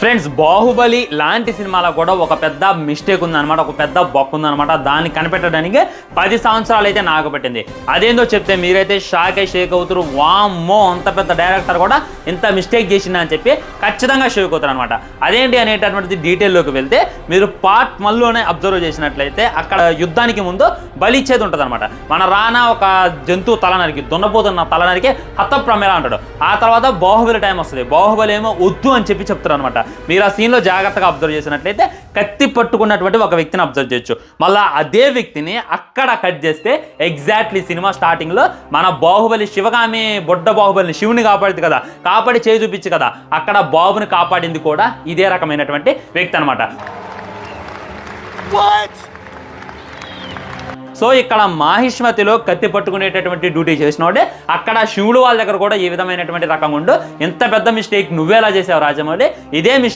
Friends, Baahubali లాంటి సినిమాలో కూడా ఒక పెద్ద మిస్టేక్ ఉందన్నమాట, ఒక పెద్ద బొక్క ఉందన్నమాట. దాన్ని కనిపెట్టడానికి 10 సంవత్సరాలు అయితే నాకు పట్టింది. అదేందో చెప్తే మీరైతే షాక్ అవుతారు. వామ్మో, అంత పెద్ద డైరెక్టర్ కూడా ఇంత మిస్టేక్ చేసిందా అని చెప్పి ఖచ్చితంగా షాక్ అవుతారు అనమాట. అదేంటి అనేటటువంటిది డీటెయిల్లోకి వెళ్తే మీరు పార్ట్ 1లోనే అబ్జర్వ్ చేసినట్లయితే అక్కడ యుద్ధానికి ముందు బలి ఇచ్చేది ఉంటుంది అనమాట. మన రానా ఒక జంతువు తల నరికి, దున్నపోతున్న తల నరికి హతప్రమేలా అంటాడు. ఆ తర్వాత బాహుబలి టైం వస్తుంది. బాహుబలి ఏమో వద్దు అని చెప్పి చెప్తారు అనమాట. మీరు ఆ సీన్లో జాగ్రత్తగా అబ్జర్వ్ చేసినట్లయితే కత్తి పట్టుకున్నటువంటి ఒక వ్యక్తిని అబ్జర్వ్ చేయొచ్చు. మళ్ళీ అదే వ్యక్తిని అక్కడ కట్ చేస్తే ఎగ్జాక్ట్లీ సినిమా స్టార్టింగ్లో మన బాహుబలి శివగామి బొడ్డ బాహుబలిని శివుని కాపాడింది కదా, కాపాడి చేయి చూపించి కదా, అక్కడ బాబుని కాపాడింది కూడా ఇదే రకమైనటువంటి వ్యక్తి అనమాట. సో ఇక్కడ మాహిష్మతిలో కత్తి పట్టుకునేటటువంటి డ్యూటీ చేసినోడే అక్కడ శివుడు వాళ్ళ దగ్గర కూడా ఈ విధమైనటువంటి రకంగా ఉండు. ఎంత పెద్ద మిస్టేక్ నువ్వేలా చేసావు రాజమౌళి, ఇదే మిస్టేక్